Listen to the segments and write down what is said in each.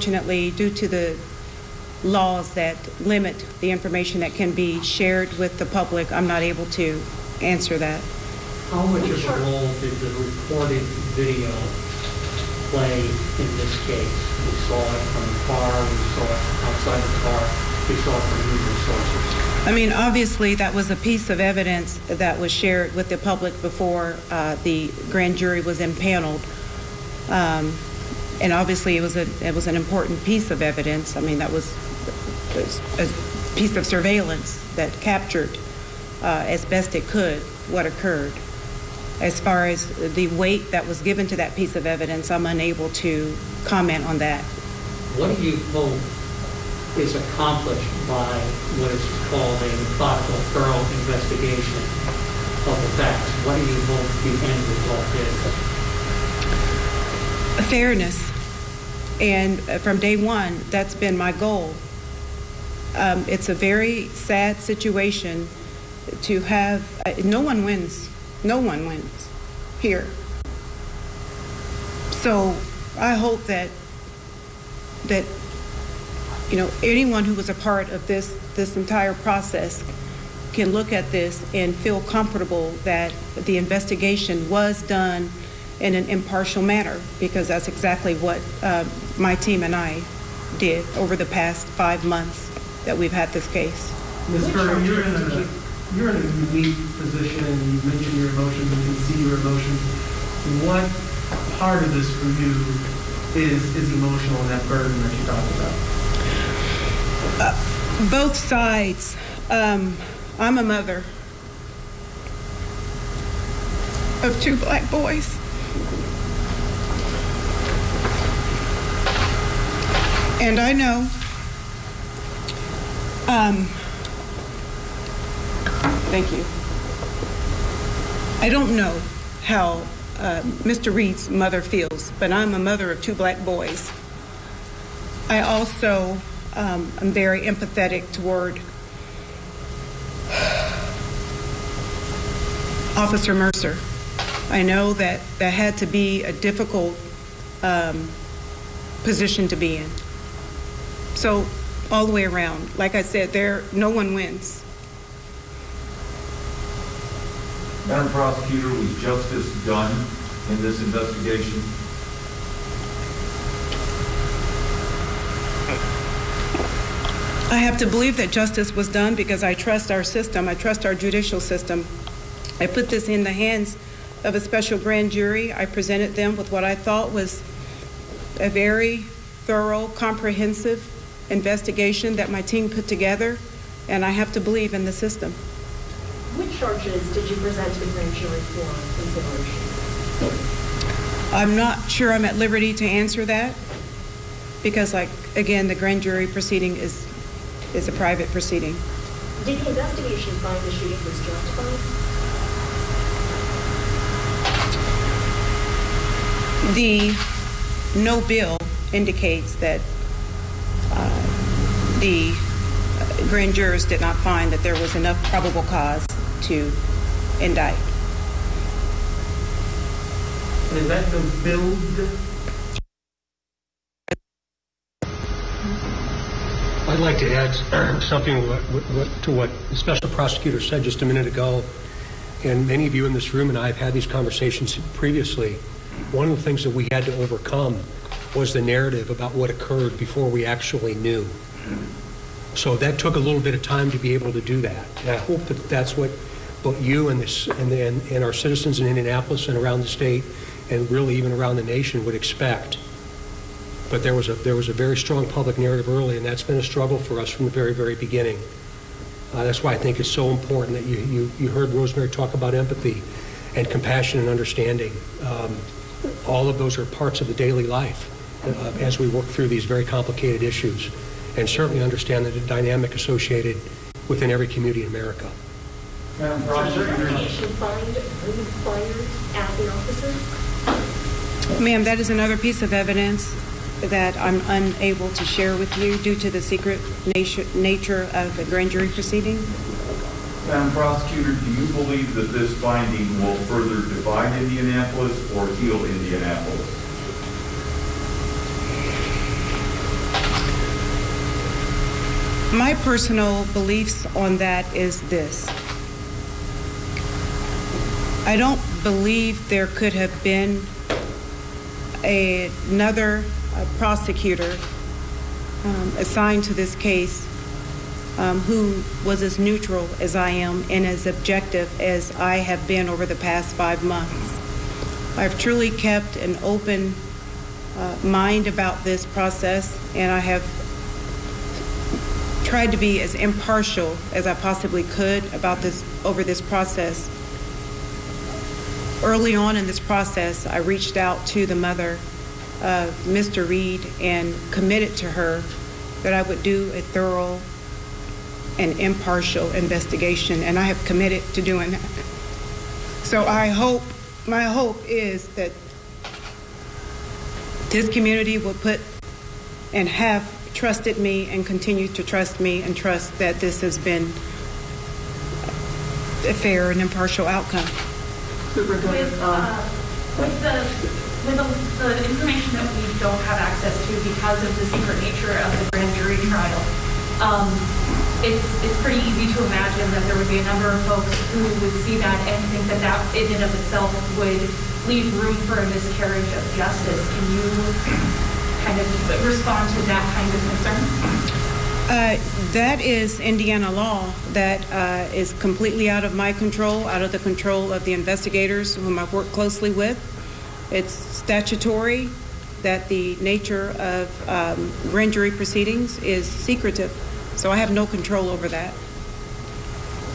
unfortunately, due to the laws that limit the information that can be shared with the public, I'm not able to answer that. How much of a role did the recorded video play in this case? We saw it from the car, we saw it outside the car, we saw it from numerous sources. I mean, obviously, that was a piece of evidence that was shared with the public before the grand jury was impaneled. And obviously, it was an important piece of evidence. I mean, that was a piece of surveillance that captured as best it could what occurred. As far as the weight that was given to that piece of evidence, I'm unable to comment on that. What do you hope is accomplished by what is called a methodical, thorough investigation of the facts? What do you hope the end result is? Fairness. And from day one, that's been my goal. It's a very sad situation to have, no one wins. No one wins here. So I hope that you know, anyone who was a part of this entire process can look at this and feel comfortable that the investigation was done in an impartial manner, because that's exactly what my team and I did over the past 5 months that we've had this case. Ms. Berger, you're in a unique position. You mentioned your emotions, we can see your emotions. What part of this for you is emotional and that burden that you talked about? Both sides. I'm a mother of 2 black boys. And I know thank you. I don't know how Mr. Reed's mother feels, but I'm a mother of 2 black boys. I also am very empathetic toward Officer Mercer. I know that that had to be a difficult position to be in. So all the way around, like I said, no one wins. Madam Prosecutor, was justice done in this investigation? I have to believe that justice was done because I trust our system. I trust our judicial system. I put this in the hands of a special grand jury. I presented them with what I thought was a very thorough, comprehensive investigation that my team put together, and I have to believe in the system. Which charges did you present to the grand jury for consideration? I'm not sure I'm at liberty to answer that because, like, again, the grand jury proceeding is a private proceeding. Did the investigation find the shooting was justified? The no bill indicates that the grand jurors did not find that there was enough probable cause to indict. And is that the build? I'd like to add something to what the special prosecutor said just a minute ago. And many of you in this room and I have had these conversations previously. One of the things that we had to overcome was the narrative about what occurred before we actually knew. So that took a little bit of time to be able to do that. And I hope that that's what both you and our citizens in Indianapolis and around the state and really even around the nation would expect. But there was a very strong public narrative early, and that's been a struggle for us from the very, very beginning. That's why I think it's so important that you heard Rosemary talk about empathy and compassion and understanding. All of those are parts of the daily life as we work through these very complicated issues, and certainly understand the dynamic associated within every community in America. Did the investigation find who fired at the officer? Ma'am, that is another piece of evidence that I'm unable to share with you due to the secret nature of the grand jury proceeding. Madam Prosecutor, do you believe that this finding will further divide Indianapolis or heal Indianapolis? My personal beliefs on that is this. I don't believe there could have been another prosecutor assigned to this case who was as neutral as I am and as objective as I have been over the past 5 months. I've truly kept an open mind about this process, and I have tried to be as impartial as I possibly could about this over this process. Early on in this process, I reached out to the mother of Mr. Reed and committed to her that I would do a thorough and impartial investigation, and I have committed to doing that. So my hope is that this community will put and have trusted me and continue to trust me and trust that this has been a fair and impartial outcome. Superintendent, With the information that we don't have access to because of the secret nature of the grand jury trial, it's pretty easy to imagine that there would be a number of folks who would see that and think that that in and of itself would leave room for a miscarriage of justice. Can you kind of respond to that kind of concern? That is Indiana law that is completely out of my control, out of the control of the investigators whom I've worked closely with. It's statutory that the nature of grand jury proceedings is secretive, so I have no control over that.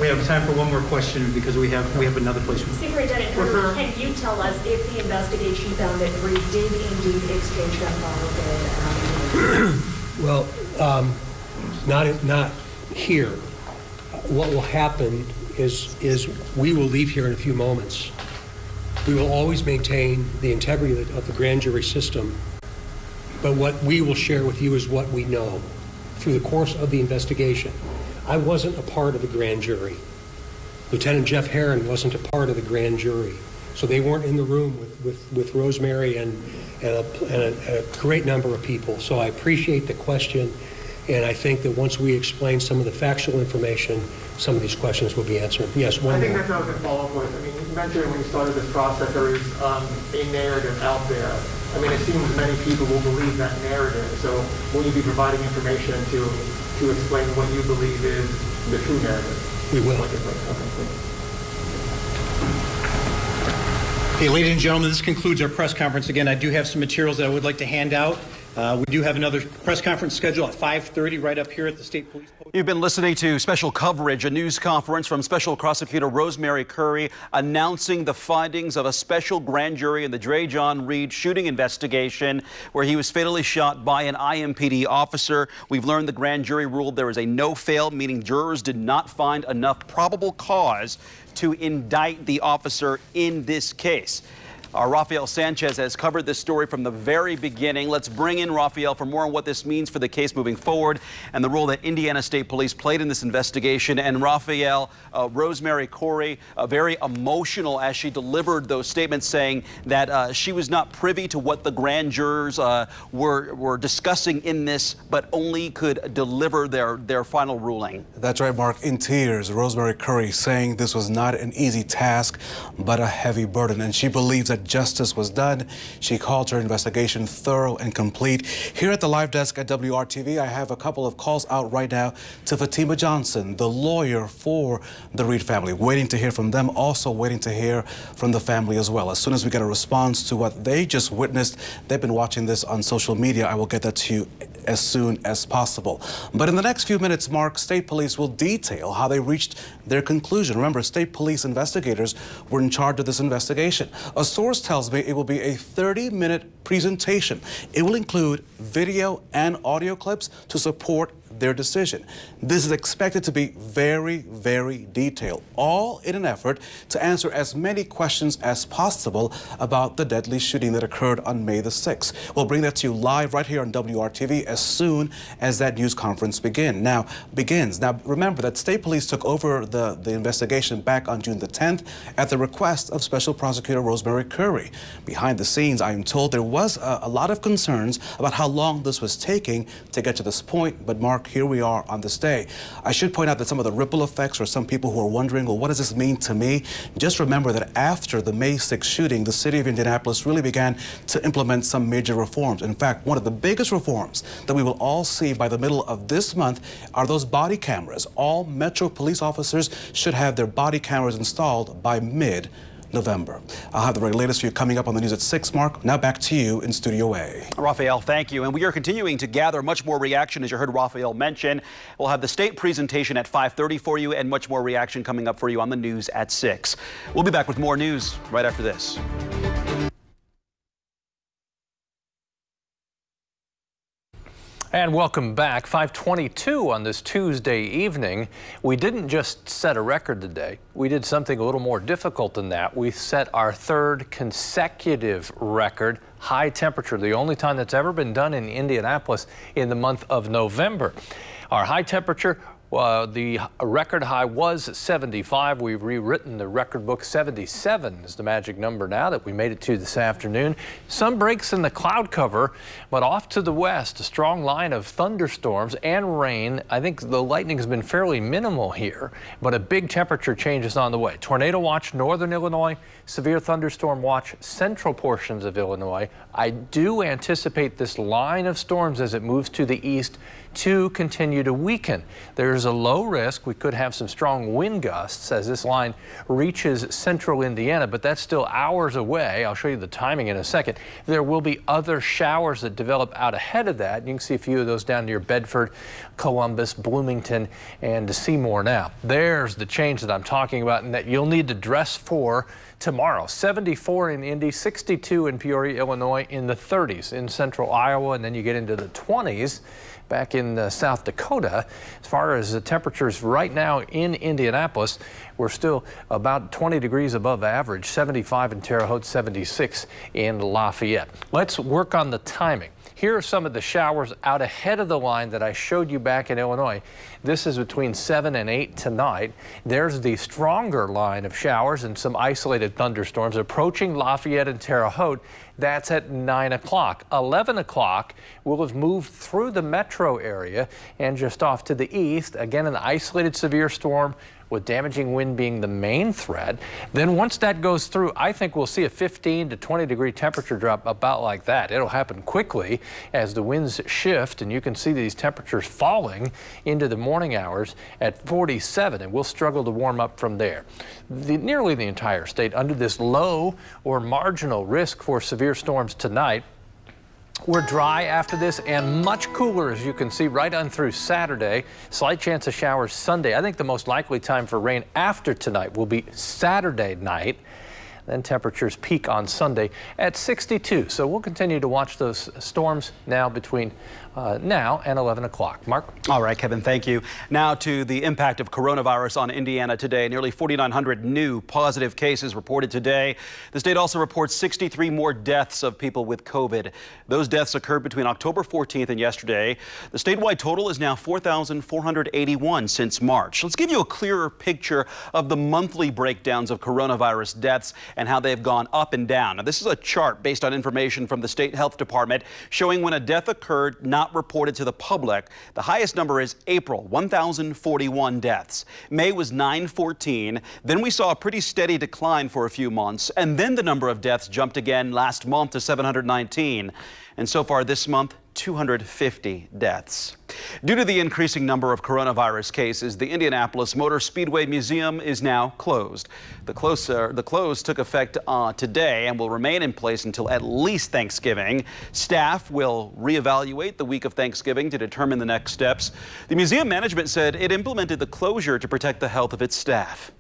We have time for one more question because we have another place. Superintendent, can you tell us if the investigation found that Reed did indeed exchange that file with Well, not here. What will happen is we will leave here in a few moments. We will always maintain the integrity of the grand jury system, but what we will share with you is what we know through the course of the investigation. I wasn't a part of the grand jury. Lieutenant Jeff Herron wasn't a part of the grand jury. So they weren't in the room with Rosemary and a great number of people. So I appreciate the question, and I think that once we explain some of the factual information, some of these questions will be answered. Yes, one I think more. that's what I was going to follow up with. I mean, you mentioned when you started this process there is a narrative out there. I mean, it seems many people will believe that narrative. So will you be providing information to explain what you believe is the true narrative? We will. Okay, ladies and gentlemen, this concludes our press conference. Again, I do have some materials that I would like to hand out. We do have another press conference scheduled at 5:30 right up here at the State Police Post. You've been listening to special coverage, a news conference from Special Prosecutor Rosemary Curry announcing the findings of a special grand jury in the Dre John Reed shooting investigation where he was fatally shot by an IMPD officer. We've learned the grand jury ruled there is a no-fail, meaning jurors did not find enough probable cause to indict the officer in this case. Rafael Sanchez has covered this story from the very beginning. Let's bring in Rafael for more on what this means for the case moving forward and the role that Indiana State Police played in this investigation. And Rafael, Rosemary Corey, very emotional as she delivered those statements, saying that she was not privy to what the grand jurors were discussing in this, but only could deliver their final ruling. That's right, Mark. In tears, Rosemary Curry saying this was not an easy task, but a heavy burden. And she believes that justice was done. She called her investigation thorough and complete. Here at the live desk at WRTV, I have a couple of calls out right now to Fatima Johnson, the lawyer for the Reed family. Waiting to hear from them, also waiting to hear from the family as well. As soon as we get a response to what they just witnessed, they've been watching this on social media. I will get that to you as soon as possible. But in the next few minutes, Mark, State Police will detail how they reached their conclusion. Remember, State Police investigators were in charge of this investigation. A source tells me it will be a 30-minute presentation. It will include video and audio clips to support their decision. This is expected to be very, very detailed, all in an effort to answer as many questions as possible about the deadly shooting that occurred on May the 6th. We'll bring that to you live right here on WRTV as soon as that news conference begins. Now, remember that State Police took over the investigation back on June the 10th at the request of Special Prosecutor Rosemary Curry. Behind the scenes, I am told there was a lot of concerns about how long this was taking to get to this point, but Mark, here we are on this day. I should point out that some of the ripple effects for some people who are wondering, well, what does this mean to me? Just remember that after the May 6th shooting, the city of Indianapolis really began to implement some major reforms. In fact, one of the biggest reforms that we will all see by the middle of this month are those body cameras. All Metro police officers should have their body cameras installed by mid-November. I'll have the very latest for you coming up on the news at 6, Mark. Now back to you in Studio A. Raphael, thank you. And we are continuing to gather much more reaction, as you heard Raphael mention. We'll have the state presentation at 5:30 for you and much more reaction coming up for you on the news at 6. We'll be back with more news right after this. And welcome back. 5:22 on this Tuesday evening. We didn't just set a record today. We did something a little more difficult than that. We set our third consecutive record, high temperature, the only time that's ever been done in Indianapolis in the month of November. Our high temperature, the record high was 75. We've rewritten the record book. 77 is the magic number now that we made it to this afternoon. Some breaks in the cloud cover, but off to the west, a strong line of thunderstorms and rain. I think the lightning has been fairly minimal here, but a big temperature change is on the way. Tornado watch, northern Illinois. Severe thunderstorm watch, central portions of Illinois. I do anticipate this line of storms as it moves to the east to continue to weaken. There's a low risk. We could have some strong wind gusts as this line reaches central Indiana, but that's still hours away. I'll show you the timing in a second. There will be other showers that develop out ahead of that. You can see a few of those down near Bedford, Columbus, Bloomington, and Seymour now. There's the change that I'm talking about and that you'll need to dress for tomorrow. 74 in Indy, 62 in Peoria, Illinois, in the 30s in central Iowa, and then you get into the 20s back in South Dakota. As far as the temperatures right now in Indianapolis, we're still about 20 degrees above average, 75 in Terre Haute, 76 in Lafayette. Let's work on the timing. Here are some of the showers out ahead of the line that I showed you back in Illinois. This is between 7 and 8 tonight. There's the stronger line of showers and some isolated thunderstorms approaching Lafayette and Terre Haute. That's at 9 o'clock. 11 o'clock, we'll have moved through the metro area and just off to the east. Again, an isolated severe storm with damaging wind being the main threat. Then once that goes through, I think we'll see a 15 to 20 degree temperature drop about like that. It'll happen quickly as the winds shift, and you can see these temperatures falling into the morning hours at 47, and we'll struggle to warm up from there. Nearly the entire state under this low or marginal risk for severe storms tonight. We're dry after this and much cooler, as you can see, right on through Saturday. Slight chance of showers Sunday. I think the most likely time for rain after tonight will be Saturday night. Then temperatures peak on Sunday at 62. So we'll continue to watch those storms now between now and 11 o'clock. Mark? All right, Kevin, thank you. Now to the impact of coronavirus on Indiana today. Nearly 4,900 new positive cases reported today. The state also reports 63 more deaths of people with COVID. Those deaths occurred between October 14th and yesterday. The statewide total is now 4,481 since March. Let's give you a clearer picture of the monthly breakdowns of coronavirus deaths and how they've gone up and down. Now, this is a chart based on information from the state health department showing when a death occurred not reported to the public. The highest number is April, 1,041 deaths. May was 914. Then we saw a pretty steady decline for a few months, and then the number of deaths jumped again last month to 719. And so far this month, 250 deaths. Due to the increasing number of coronavirus cases, the Indianapolis Motor Speedway Museum is now closed. The close took effect today and will remain in place until at least Thanksgiving. Staff will reevaluate the week of Thanksgiving to determine the next steps. The museum management said it implemented the closure to protect the health of its staff.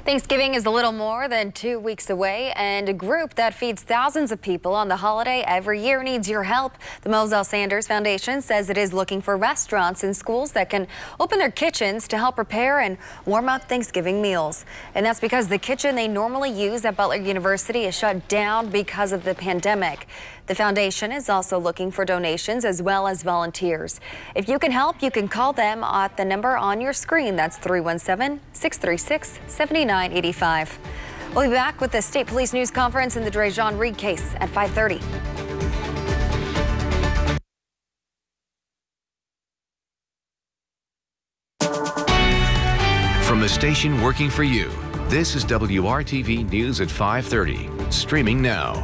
Thanksgiving is a little more than 2 weeks away, and a group that feeds thousands of people on the holiday every year needs your help. The Moselle Sanders Foundation says it is looking for restaurants and schools that can open their kitchens to help prepare and warm up Thanksgiving meals. And that's because the kitchen they normally use at Butler University is shut down because of the pandemic. The foundation is also looking for donations as well as volunteers. If you can help, you can call them at the number on your screen. That's 317-636-7985. We'll be back with the State Police News Conference in the Drejon Reed case at 5:30. the station working for you. This is WRTV News at 5:30, streaming now.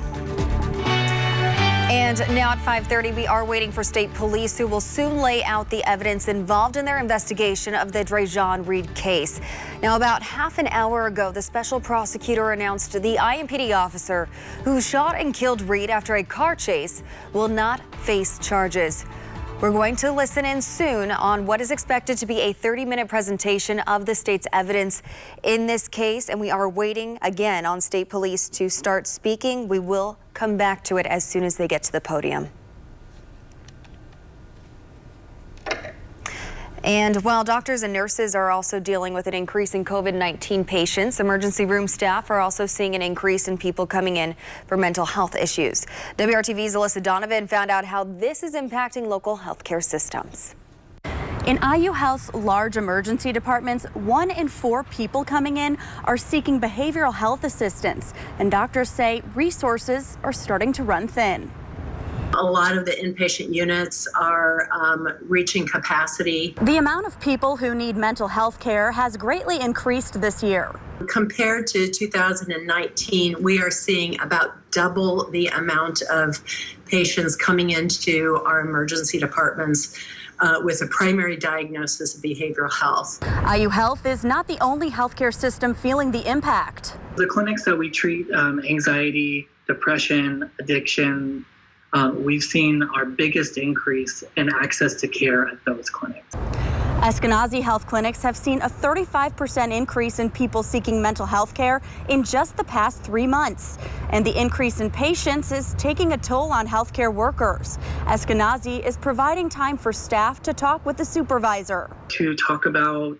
And now at 5:30, we are waiting for state police who will soon lay out the evidence involved in their investigation of the Drejon Reed case. Now, about half an hour ago, the special prosecutor announced the IMPD officer who shot and killed Reed after a car chase will not face charges. We're going to listen in soon on what is expected to be a 30-minute presentation of the state's evidence in this case, and we are waiting again on state police to start speaking. We will come back to it as soon as they get to the podium. And while doctors and nurses are also dealing with an increase in COVID-19 patients, emergency room staff are also seeing an increase in people coming in for mental health issues. WRTV's Alyssa Donovan found out how this is impacting local healthcare systems. In IU Health's large emergency departments, 1 in 4 people coming in are seeking behavioral health assistance, and doctors say resources are starting to run thin. A lot of the inpatient units are reaching capacity. The amount of people who need mental health care has greatly increased this year. Compared to 2019, we are seeing about double the amount of patients coming into our emergency departments with a primary diagnosis of behavioral health. IU Health is not the only healthcare system feeling the impact. The clinics that we treat anxiety, depression, addiction, we've seen our biggest increase in access to care at those clinics. Eskenazi Health Clinics have seen a 35% increase in people seeking mental health care in just the past 3 months. And the increase in patients is taking a toll on healthcare workers. Eskenazi is providing time for staff to talk with the supervisor. To talk about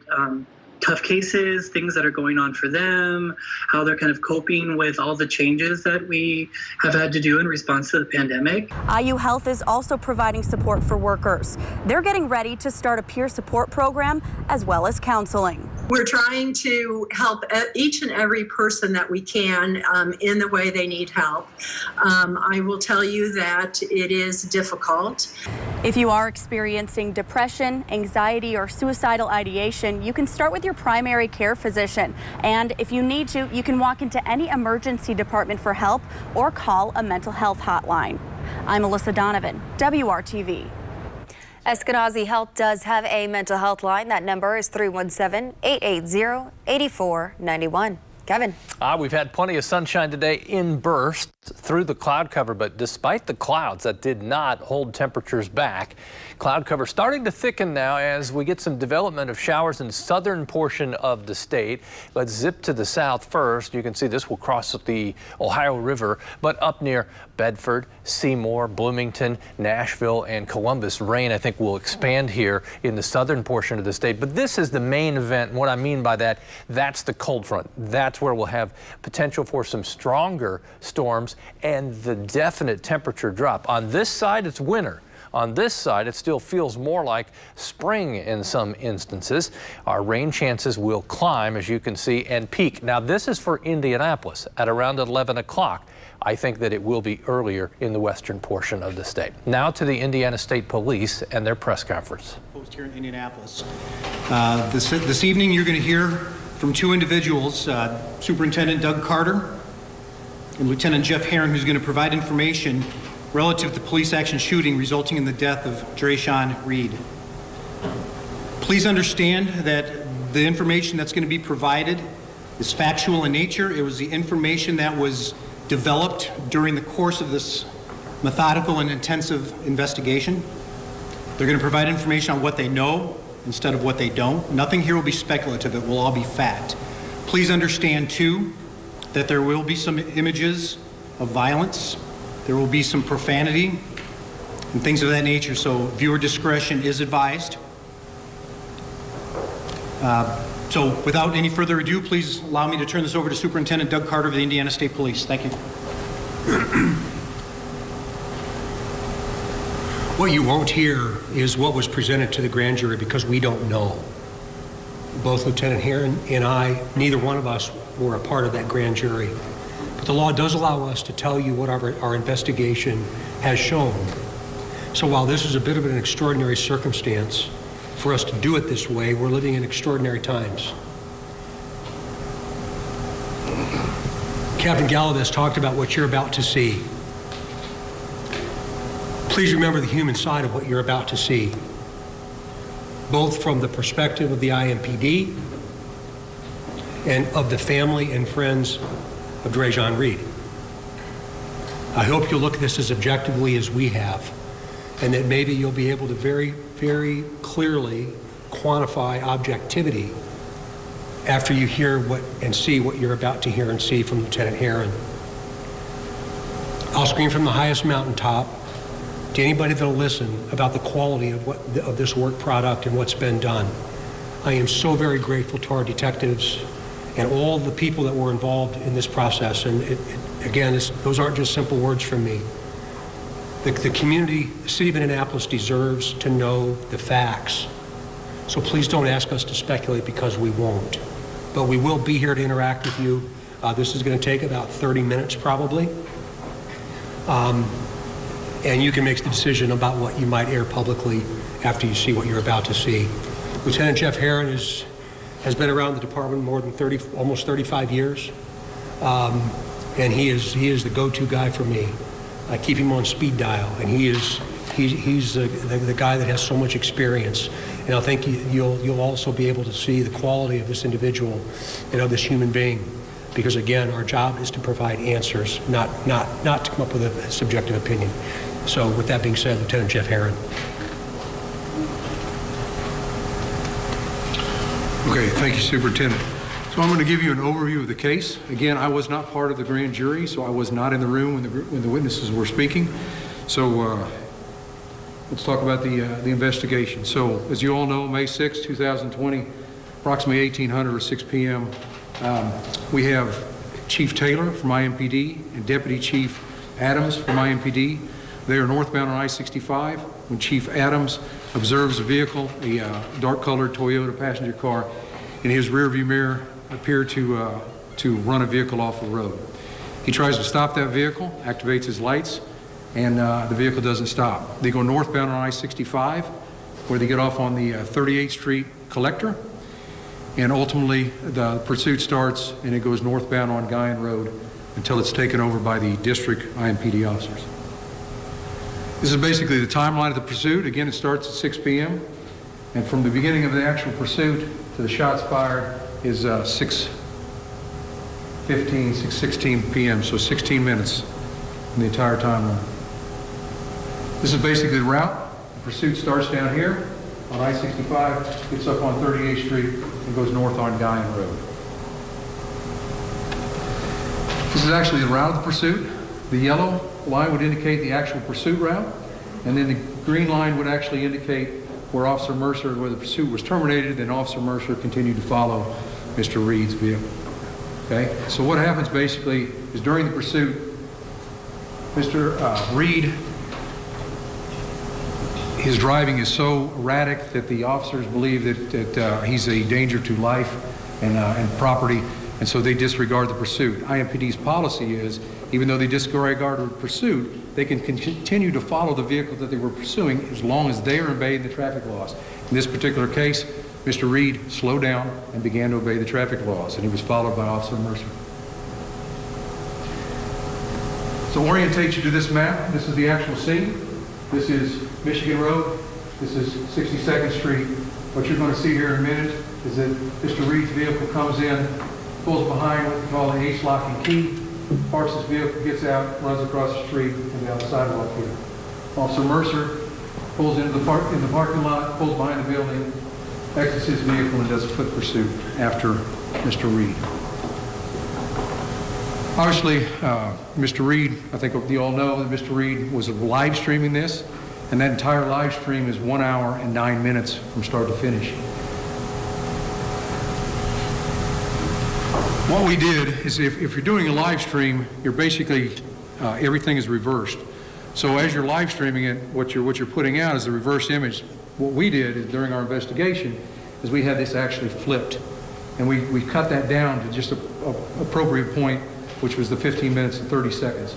tough cases, things that are going on for them, how they're kind of coping with all the changes that we have had to do in response to the pandemic. IU Health is also providing support for workers. They're getting ready to start a peer support program as well as counseling. We're trying to help each and every person that we can in the way they need help. I will tell you that it is difficult. If you are experiencing depression, anxiety, or suicidal ideation, you can start with your primary care physician. And if you need to, you can walk into any emergency department for help or call a mental health hotline. I'm Alyssa Donovan, WRTV. Eskenazi Health does have a mental health line. That number is 317-880-8491. Kevin. We've had plenty of sunshine today in bursts through the cloud cover, but despite the clouds, that did not hold temperatures back. Cloud cover starting to thicken now as we get some development of showers in the southern portion of the state. Let's zip to the south first. You can see this will cross the Ohio River, but up near Bedford, Seymour, Bloomington, Nashville, and Columbus, rain I think will expand here in the southern portion of the state. But this is the main event. And what I mean by that, that's the cold front. That's where we'll have potential for some stronger storms and the definite temperature drop. On this side, it's winter. On this side, it still feels more like spring in some instances. Our rain chances will climb, as you can see, and peak. Now, this is for Indianapolis at around 11 o'clock. I think that it will be earlier in the western portion of the state. Now to the Indiana State Police and their press conference. Here in Indianapolis. This evening, you're going to hear from 2 individuals, Superintendent Doug Carter and Lieutenant Jeff Herron, who's going to provide information relative to police action shooting resulting in the death of Drejon Reed. Please understand that the information that's going to be provided is factual in nature. It was the information that was developed during the course of this methodical and intensive investigation. They're going to provide information on what they know instead of what they don't. Nothing here will be speculative. It will all be fact. Please understand, too, that there will be some images of violence. There will be some profanity and things of that nature, so viewer discretion is advised. So without any further ado, please allow me to turn this over to Superintendent Doug Carter of the Indiana State Police. Thank you. What you won't hear is what was presented to the grand jury because we don't know. Both Lieutenant Herron and I, neither one of us were a part of that grand jury. But the law does allow us to tell you what our investigation has shown. So while this is a bit of an extraordinary circumstance for us to do it this way, we're living in extraordinary times. Captain Galavis talked about what you're about to see. Please remember the human side of what you're about to see, both from the perspective of the IMPD and of the family and friends of Drejon Reed. I hope you'll look at this as objectively as we have, and that maybe you'll be able to very, very clearly quantify objectivity after you hear what and see what you're about to hear and see from Lieutenant Herron. I'll scream from the highest mountaintop to anybody that'll listen about the quality of this work product and what's been done. I am so very grateful to our detectives and all the people that were involved in this process. And those aren't just simple words from me. The community, the city of Indianapolis deserves to know the facts. So please don't ask us to speculate, because we won't. But we will be here to interact with you. This is going to take about 30 minutes probably. And you can make the decision about what you might air publicly after you see what you're about to see. Lieutenant Jeff Herron has been around the department more than almost 35 years. And he is the go-to guy for me. I keep him on speed dial, and he's the guy that has so much experience. And I think you'll also be able to see the quality of this individual and of this human being, because again, our job is to provide answers, not to come up with a subjective opinion. So with that being said, Lieutenant Jeff Herron. Okay, thank you, Superintendent. So I'm going to give you an overview of the case. Again, I was not part of the grand jury, so I was not in the room when the witnesses were speaking. So let's talk about the investigation. So as you all know, May 6, 2020, approximately 1800 or 6 p.m., we have Chief Taylor from IMPD and Deputy Chief Adams from IMPD. They are northbound on I-65 when Chief Adams observes a vehicle, a dark-colored Toyota passenger car, in his rearview mirror appear to run a vehicle off the road. He tries to stop that vehicle, activates his lights, and the vehicle doesn't stop. They go northbound on I-65, where they get off on the 38th Street collector, and ultimately the pursuit starts and it goes northbound on Guyan Road until it's taken over by the district IMPD officers. This is basically the timeline of the pursuit. Again, it starts at 6 p.m. and from the beginning of the actual pursuit to the shots fired is 6:16 p.m., so 16 minutes in the entire timeline. This is basically the route. The pursuit starts down here on I-65, gets up on 38th Street, and goes north on Guyan Road. This is actually the route of the pursuit. The yellow line would indicate the actual pursuit route, and then the green line would actually indicate where Officer Mercer, where the pursuit was terminated, and Officer Mercer continued to follow Mr. Reed's vehicle. Okay, so what happens basically is during the pursuit, Mr. Reed, his driving is so erratic that the officers believe that he's a danger to life and property, and so they disregard the pursuit. IMPD's policy is, even though they disregard the pursuit, they can continue to follow the vehicle that they were pursuing as long as they are obeying the traffic laws. In this particular case, Mr. Reed slowed down and began to obey the traffic laws, and he was followed by Officer Mercer. So orientate you to this map. This is the actual scene. This is Michigan Road. This is 62nd Street. What you're going to see here in a minute is that Mr. Reed's vehicle comes in, pulls behind what we call the ace lock and key, parks his vehicle, gets out, runs across the street and down the sidewalk here. Officer Mercer pulls into the parking lot, pulls behind the building, exits his vehicle, and does a foot pursuit after Mr. Reed. Obviously, Mr. Reed, I think you all know that Mr. Reed was live streaming this, and that entire live stream is 1 hour and 9 minutes from start to finish. What we did is if you're doing a live stream, you're basically, everything is reversed. So as you're live streaming it, what you're putting out is the reverse image. What we did is during our investigation is we had this actually flipped, and we cut that down to just an appropriate point, which was the 15 minutes and 30 seconds.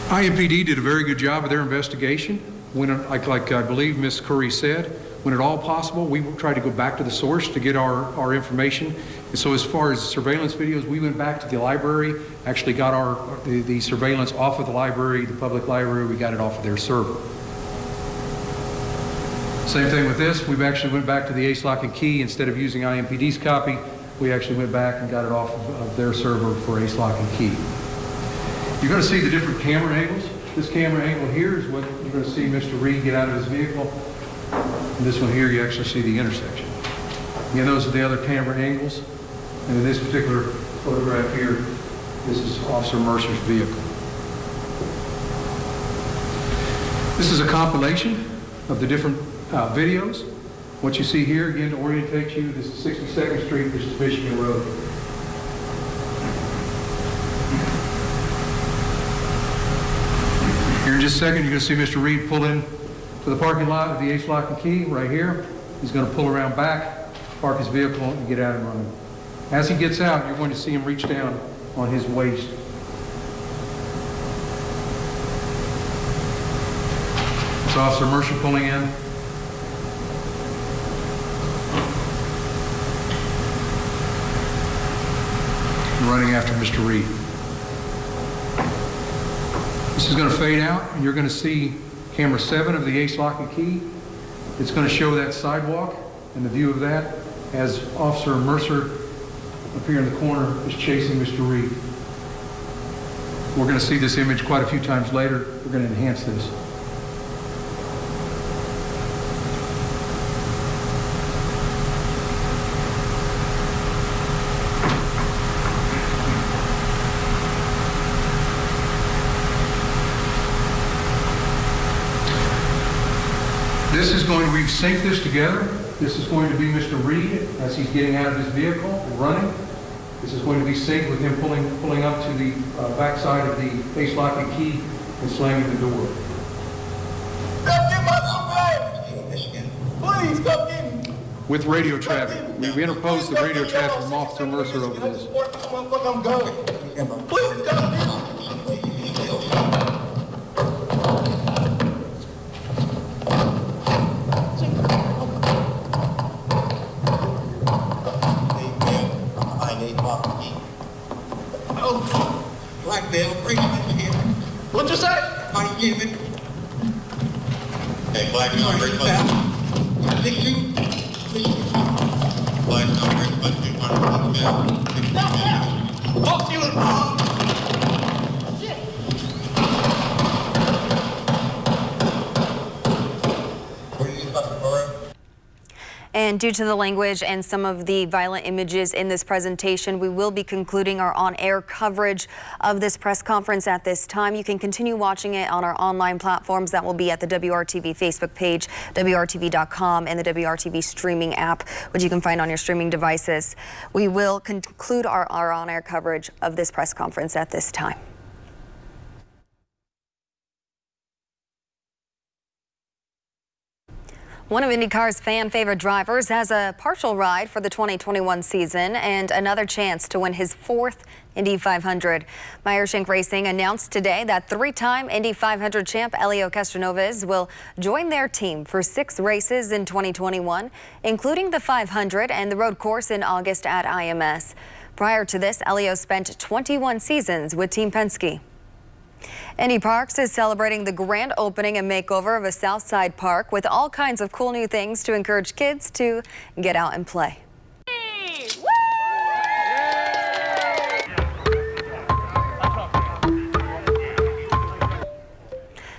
IMPD did a very good job of their investigation. When, like I believe Ms. Curry said, when at all possible, we try to go back to the source to get our information. And so as far as surveillance videos, we went back to the library, actually got the surveillance off of the library, the public library, we got it off of their server. Same thing with this, we've actually went back to the ACE lock and key. Instead of using IMPD's copy, we actually went back and got it off of their server for ACE lock and key. You're going to see the different camera angles. This camera angle here is what you're going to see Mr. Reed get out of his vehicle. And this one here, you actually see the intersection. Again, those are the other camera angles. And in this particular photograph here, this is Officer Mercer's vehicle. This is a compilation of the different videos. What you see here, again, to orientate you, this is 62nd Street, this is Michigan Road. Here in just a second, you're going to see Mr. Reed pull in to the parking lot of the ACE lock and key right here. He's going to pull around back, park his vehicle, and get out and run. As he gets out, you're going to see him reach down on his waist. It's Officer Mercer pulling in. And running after Mr. Reed. This is going to fade out, and you're going to see camera 7 of the ACE lock and key. It's going to show that sidewalk and the view of that as Officer Mercer up here in the corner is chasing Mr. Reed. We're going to see this image quite a few times later. We're going to enhance this. This is going to, we've synced this together. This is going to be Mr. Reed as he's getting out of his vehicle and running. This is going to be synced with him pulling up to the backside of the ACE lock and key and slamming the door. Please come get me. With radio traffic. We've interposed the radio traffic from Officer Mercer over this. I'm going. Please come get me. What'd you say? I give it. Hey, black number. Black number. Fuck you and mom. And due to the language and some of the violent images in this presentation, we will be concluding our on-air coverage of this press conference at this time. You can continue watching it on our online platforms. That will be at the WRTV Facebook page, WRTV.com, and the WRTV streaming app, which you can find on your streaming devices. We will conclude our on-air coverage of this press conference at this time. One of IndyCar's fan-favorite drivers has a partial ride for the 2021 season and another chance to win his 4th Indy 500. MEYER SHANK Racing announced today that 3-time Indy 500 champ HELIO will join their team for 6 races in 2021, including the 500 and the road course in August at IMS. Prior to this, HELIO spent 21 seasons with Team Penske. Indy Parks is celebrating the grand opening and makeover of a Southside park with all kinds of cool new things to encourage kids to get out and play.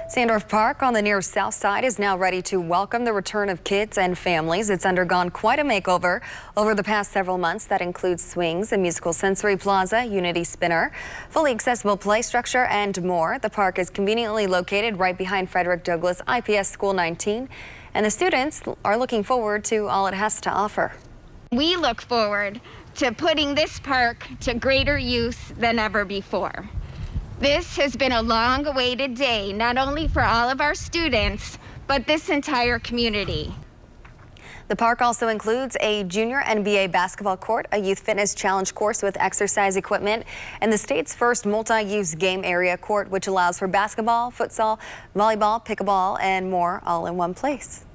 Sandorf Park on the near south side is now ready to welcome the return of kids and families. It's undergone quite a makeover over the past several months. That includes swings, a musical sensory plaza, Unity Spinner, fully accessible play structure, and more. The park is conveniently located right behind Frederick Douglass IPS School 19, and the students are looking forward to all it has to offer. We look forward to putting this park to greater use than ever before. This has been a long-awaited day, not only for all of our students, but this entire community. The park also includes a junior NBA basketball court, a youth fitness challenge course with exercise equipment, and the state's first multi-use game area court, which allows for basketball, futsal, volleyball, pickleball, and more all in one place.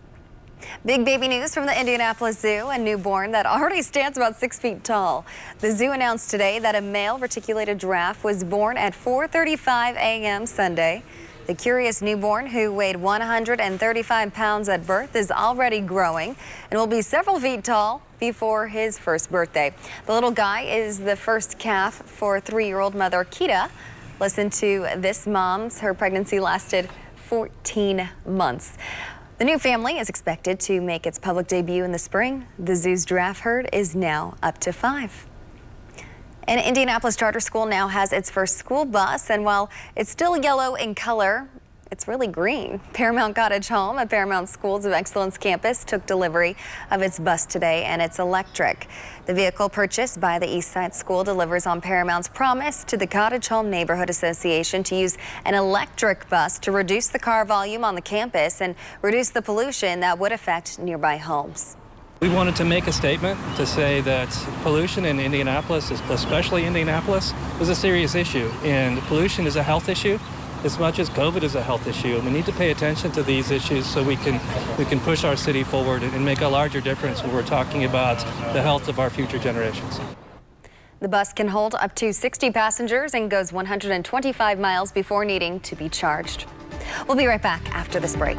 Big baby news from the Indianapolis Zoo, a newborn that already stands about 6 feet tall. The zoo announced today that a male reticulated giraffe was born at 4:35 a.m. Sunday. The curious newborn, who weighed 135 pounds at birth, is already growing and will be several feet tall before his first birthday. The little guy is the first calf for 3-year-old mother Kita. Listen to this mom's. Her pregnancy lasted 14 months. The new family is expected to make its public debut in the spring. The zoo's giraffe herd is now up to 5. An Indianapolis charter school now has its first school bus, and while it's still yellow in color, it's really green. Paramount Cottage Home at Paramount Schools of Excellence campus took delivery of its bus today, and it's electric. The vehicle purchased by the Eastside School delivers on Paramount's promise to the Cottage Home Neighborhood Association to use an electric bus to reduce the car volume on the campus and reduce the pollution that would affect nearby homes. We wanted to make a statement to say that pollution in Indianapolis, especially Indianapolis, is a serious issue, and pollution is a health issue as much as COVID is a health issue, and we need to pay attention to these issues so we can push our city forward and make a larger difference when we're talking about the health of our future generations. The bus can hold up to 60 passengers and goes 125 miles before needing to be charged. We'll be right back after this break.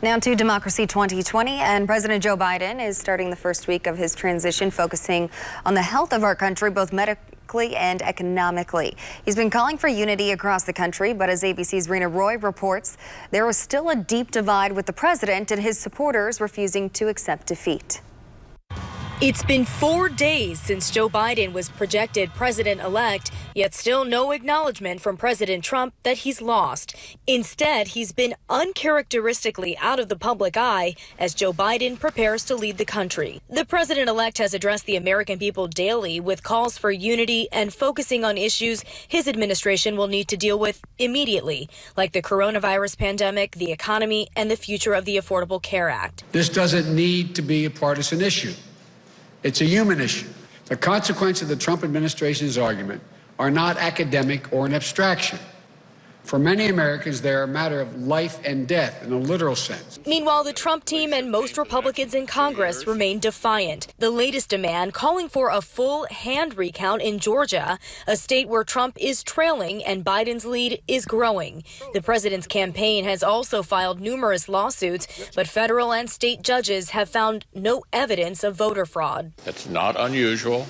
Now to Democracy 2020, and President Joe Biden is starting the first week of his transition focusing on the health of our country, both medically and economically. He's been calling for unity across the country, but as ABC's Rena Roy reports, there was still a deep divide with the president and his supporters refusing to accept defeat. It's been 4 days since Joe Biden was projected president-elect, yet still no acknowledgement from President Trump that he's lost. Instead, he's been uncharacteristically out of the public eye as Joe Biden prepares to lead the country. The president-elect has addressed the American people daily with calls for unity and focusing on issues his administration will need to deal with immediately, like the coronavirus pandemic, the economy, and the future of the Affordable Care Act. This doesn't need to be a partisan issue. It's a human issue. The consequences of the Trump administration's argument are not academic or an abstraction. For many Americans, they're a matter of life and death in a literal sense. Meanwhile, the Trump team and most Republicans in Congress remain defiant. The latest demand calling for a full hand recount in Georgia, a state where Trump is trailing and Biden's lead is growing. The president's campaign has also filed numerous lawsuits, but federal and state judges have found no evidence of voter fraud. It's not unusual.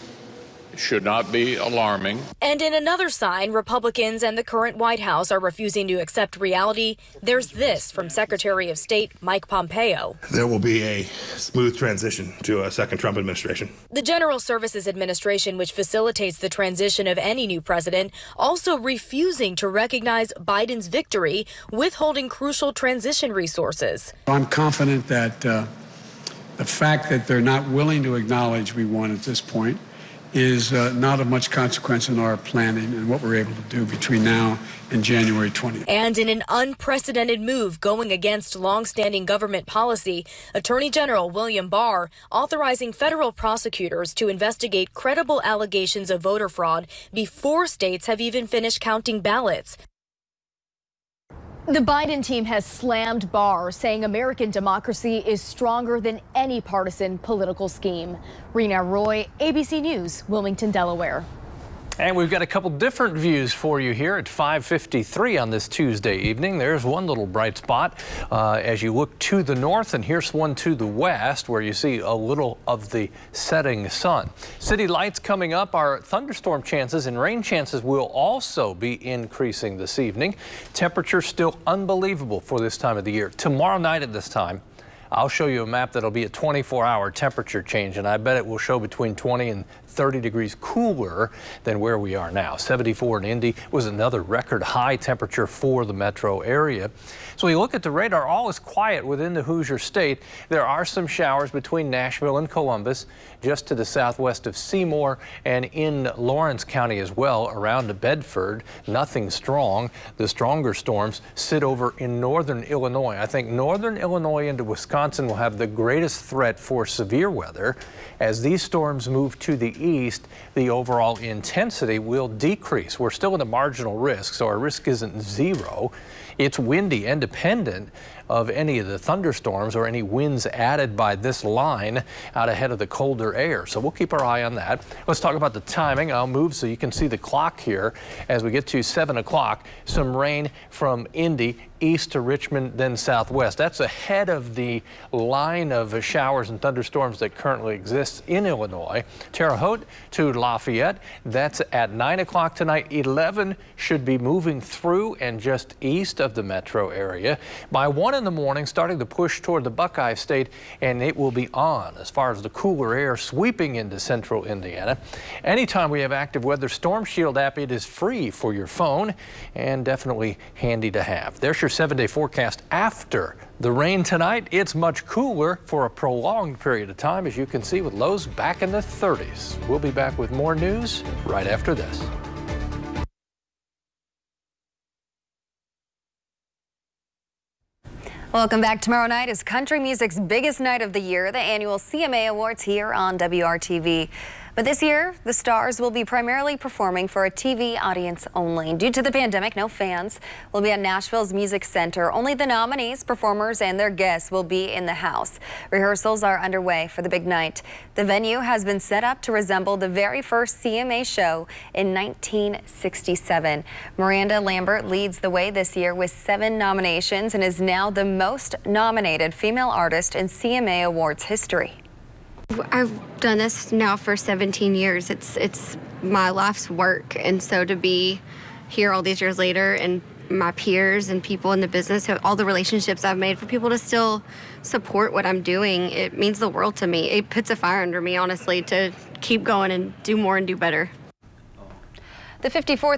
Should not be alarming. And in another sign, Republicans and the current White House are refusing to accept reality. There's this from Secretary of State Mike Pompeo. There will be a smooth transition to a second Trump administration. The General Services Administration, which facilitates the transition of any new president, also refusing to recognize Biden's victory, withholding crucial transition resources. I'm confident that the fact that they're not willing to acknowledge we won at this point is not of much consequence in our planning and what we're able to do between now and January 20th. And in an unprecedented move going against longstanding government policy, Attorney General William Barr authorizing federal prosecutors to investigate credible allegations of voter fraud before states have even finished counting ballots. The Biden team has slammed Barr, saying American democracy is stronger than any partisan political scheme. Rena Roy, ABC News, Wilmington, Delaware. And we've got a couple different views for you here at 5:53 on this Tuesday evening. There's one little bright spot as you look to the north, and here's one to the west where you see a little of the setting sun. City lights coming up. Our thunderstorm chances and rain chances will also be increasing this evening. Temperature still unbelievable for this time of the year. Tomorrow night at this time, I'll show you a map that'll be a 24-hour temperature change, and I bet it will show between 20 and 30 degrees cooler than where we are now. 74 in Indy was another record high temperature for the metro area. So we look at the radar, all is quiet within the Hoosier State. There are some showers between Nashville and Columbus, just to the southwest of Seymour, and in Lawrence County as well, around Bedford. Nothing strong. The stronger storms sit over in northern Illinois. I think northern Illinois into Wisconsin will have the greatest threat for severe weather as these storms move to the east, the overall intensity will decrease. We're still in a marginal risk, so our risk isn't zero. It's windy, independent of any of the thunderstorms or any winds added by this line out ahead of the colder air. So we'll keep our eye on that. Let's talk about the timing. I'll move so you can see the clock here as we get to 7 o'clock. Some rain from Indy east to Richmond, then southwest. That's ahead of the line of showers and thunderstorms that currently exists in Illinois. Terre Haute to Lafayette, that's at 9 o'clock tonight. 11 should be moving through and just east of the metro area. By 1 in the morning, starting to push toward the Buckeye State, and it will be on as far as the cooler air sweeping into central Indiana. Anytime we have active weather, Storm Shield app, it is free for your phone and definitely handy to have. There's your 7-day forecast after the rain tonight. It's much cooler for a prolonged period of time, as you can see, with lows back in the 30s. We'll be back with more news right after this. Welcome back. Tomorrow night is country music's biggest night of the year, the annual CMA Awards here on WRTV. But this year, the stars will be primarily performing for a TV audience only. Due to the pandemic, no fans will be at Nashville's Music Center. Only the nominees, performers, and their guests will be in the house. Rehearsals are underway for the big night. The venue has been set up to resemble the very first CMA show in 1967. Miranda Lambert leads the way this year with 7 nominations and is now the most nominated female artist in CMA Awards history. I've done this now for 17 years. It's my life's work, and so to be here all these years later, and my peers and people in the business, all the relationships I've made, for people to still support what I'm doing, it means the world to me. It puts a fire under me, honestly, to keep going and do more and do better. The 54th